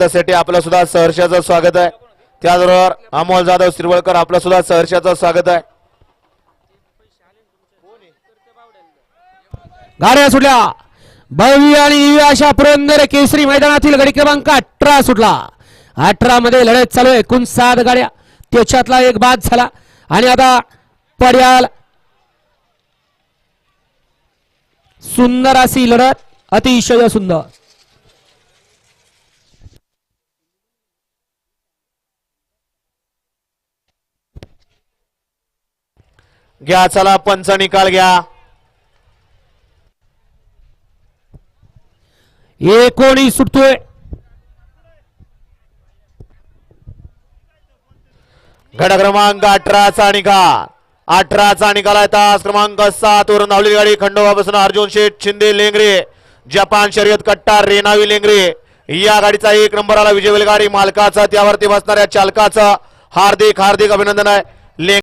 साठी आपलं सुद्धा सहर्षाचं स्वागत आहे. त्याचबरोबर अमोल जाधव शिरवळकर आपलं सुद्धा सहर्षाचं स्वागत आहे. गाड्या सुटल्या भव्य आणि दिव्य अशा पुरंदर केसरी मैदानातील गडी क्रमांक 18 सुटला. 18 मध्ये लढत चालू आहे. 59 गाड्या त्याच्यातला एक बाद झाला आणि आता पड्याल सुंदर अशी लढत, अतिशय सुंदर. घ्या चला पंच निकाल घ्या. 19 सुटतोय. गड क्रमांक 18चा निकाल. 18चा निकाल आहे. तास क्रमांक 7 वरून धावलेली गाडी खंडोबा बसून अर्जुन शेठ शिंदे लेंगरे जपान शर्यत कट्टा रेनावी लेंगरे या गाडीचा 1 नंबरला विजय बैलगाडी मालकाचा त्यावरती बसणाऱ्या चालकाचं हार्दिक हार्दिक अभिनंदन आहे.